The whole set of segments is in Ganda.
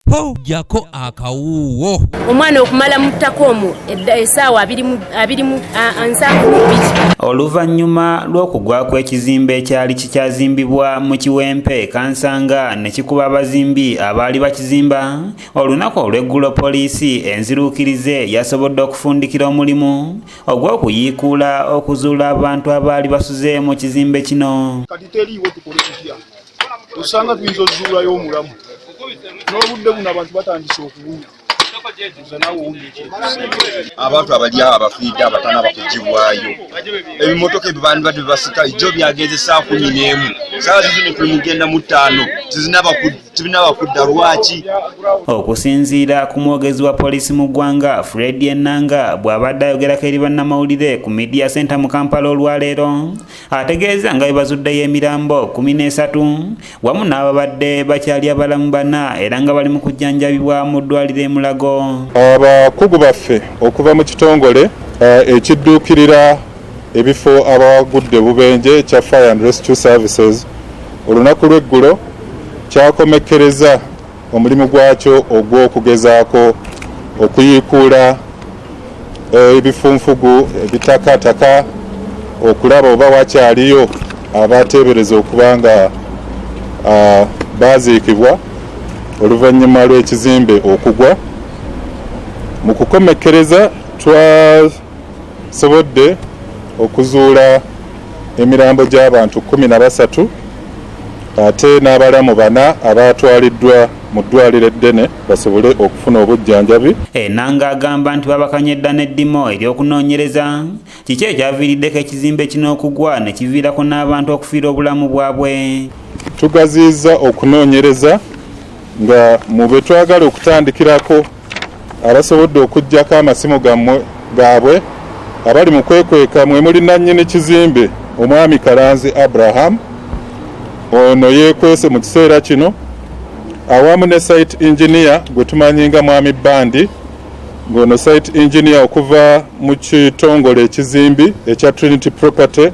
po jako akawuwo omwana okumala mutakomo essaawa 27 oluvannyuma lw'okugwa kw'ekizimbe ekyali kikyazimbibwa mu Kiwempe Kansanga ne kikuba abazimbi abaali bakizimba olunaku olw'eggulo poliisi enziruukirize yasobodde okufundikira omulimu ogw'okuyiikuula okuzuula abantu abaali basuze mu kizimbe kino. Kati teriiwo tukole tutya osanga tuyinza ozuulayo omulamu n'obudde buno abantu batandise okuwunya abantu abali abafiidde abatana bakugibwayo ebimotoka ebibandi badde basika ijjo byagenze saa 11 saa zino tuli mugenda mu 5 tizinabakudda lwaki. Okusinziira ku mwogezi wa poliisi mu ggwanga Fred Enanga bw'abadde ayogerako eri bannamawulire ku Media Center mu Kampala olwaleero ategeeza nga bazuddeyo emirambo 13 wamu n'ababadde bakyali abalamu bana era nga bali mu kujjanjabibwa mu ddwaliro e Mulago. Abakugu baffe okuva mu kitongole ekidduukirira ebifo abawagudde bubenje kya Fire and Rescue Services olunaku lw'eggulo kyakomekkereza omulimu gwakyo ogw'okugezaako okuyiikuula ebifunfugu ebitakataka okulaba oba wakyaliyo abateebereza okuba nga baaziikibwa oluvannyuma lw'ekizimbe okugwa. Mu kukomekkereza twasobodde okuzuula emirambo gy'abantu 13 ate n'abalamu 4 abaatwaliddwa mu ddwaliro eddene basobole okufuna obujjanjabi. Enanga agamba nti babakanye edda n'eddimo ery'okunoonyereza kiki ekyaviiriddeko ekizimbe kino okugwa ne kiviirako n'abantu okufiira obulamu bwabwe. Tugazizza okunoonyereza nga mu bwe twagala okutandikirako abasobodde okuggyako amasimu gaabwe abali mu kwekweka mwe muli nannyini kizimbe omwami Kalanzi Abraham ono yeekwese mu kiseera kino awamu ne site engineer gwe tumanyi nga mwami Bandi ng'ono site engineer okuva mu kitongole ekizimbi ekya Trinity Property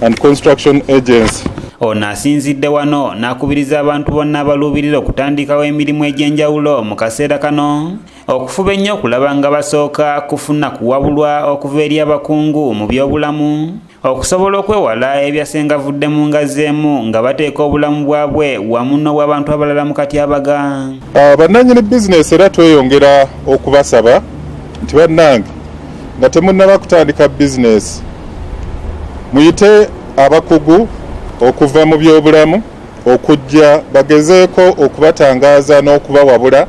and Construction Agency. Ono asinzidde wano n'akubiriza abantu bonna abaluubirira okutandikawo emirimu egy'enjawulo mu kaseera kano okufuba ennyo okulaba nga basooka kufuna kuwabulwa okuva eri abakungu mu by'obulamu okusobola okwewala ebyasengavudde mu ngazeemu nga bateeka obulamu bwabwe wamu n'obw'abantu abalala mu katyabaga. Bannannyini bizinesi era tweyongera okubasaba nti bannange nga temunnaba kutandika bizinesi muyite abakugu okuva mu by'obulamu okujja bagezeeko okubatangaaza n'okubawabula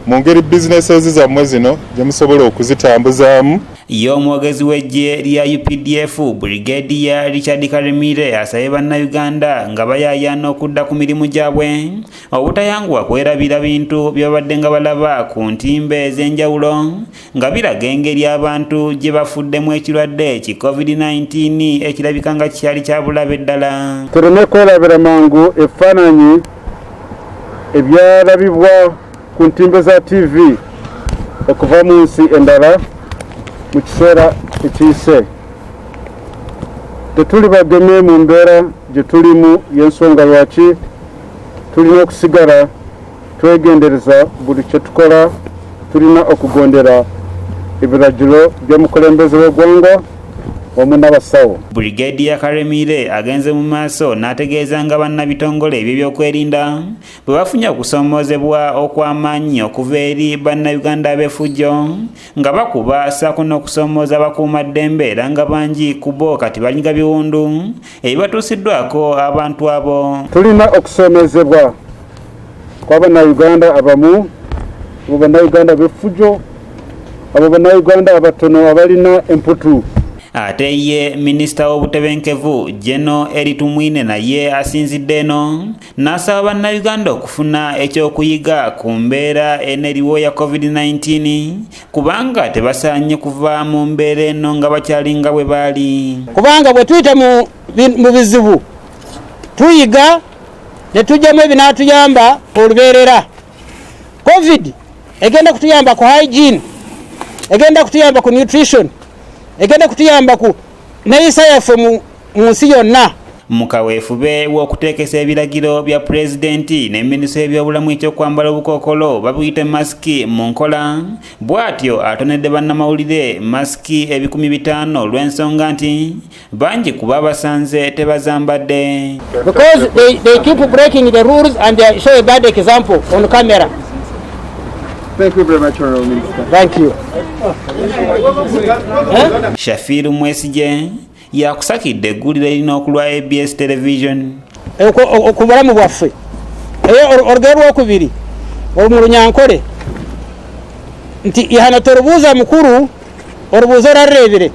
mu ngeri bizinesi zammwe zino gye musobola okuzitambuzaamu. Ye omwogezi w'eggye lya UPDF Brigadier Richard Karemire asabye bannayuganda nga bayaayaana okudda ku mirimu gyabwe obutayanguwa kwerabira bintu bye babadde nga balaba ku ntimbe ez'enjawulo nga biraga engeri abantu gye bafuddemu ekirwadde ki COVID-19 ekirabika nga kyali kya bulabe ddala. Tuleme kwerabira mangu ebifaananyi ebyalabibwa ku ntimbe za TV okuva mu nsi endala mu kiseera ekiyise. Tetuli bageme mu mbeera gye tulimu y'ensonga lwaki tulina okusigala twegendereza buli kye tukola. Tulina okugondera ebiragiro by'omukulembeze w'eggwanga wamu n'abasawo. Brigadier Karemire agenze mu maaso n'ategeeza nga bannabitongole ebyo by'okwerinda bwe bafunye okusomoozebwa okw'amaanyi okuva eri bannayuganda ab'effujjo nga bakuba ssaako n'okusomooza bakuumaddembe era nga bangi ku bo kati balinga biwundu ebibatuusiddwako abantu abo. Tulina okusoomezebwa kw'abannayuganda abamu, abo bannayuganda b'effujjo, abo bannayuganda abatono abalina emputu. Ate ye minisita w'obutebenkevu Jeno Eritumwine naye asinzidde eno n'asaba bannayuganda okufuna ekyokuyiga ku mbeera eneriwo ya COVID-19 kubanga tebasaanye kuva mu mbeera eno nga bakyali nga bwe baali. Kubanga bwe tuyita mu bizibu tuyiga ne tujjamu ebinaatuyamba olubeerera. COVID egenda kutuyamba ku hygiene, egenda kutuyamba ku nutrition, egenda kutuyamba ku neeyisa yaffe mu nsi yonna. mu kaweefube w'okuteekesa ebiragiro bya pulezidenti ne minisitule y'ebyobulamu ekyokwambala obukookolo babuyite masiki mu nkola, bw'atyo atonedde bannamawulire masiki 500 olw'ensonga nti bangi kuba abasanze tebazambadde. Because they keep breaking the rules and they show a bad example on camera. Thank you very much, Honorable Minister. Thank you. Shafiru Mwesije yakusakidde egguliro erina okulwa ABS Television. Okubulamu bwaffe olugero lwokubiri olumulunyankole nti ihana torubuuza mukuru orubuuza orarebere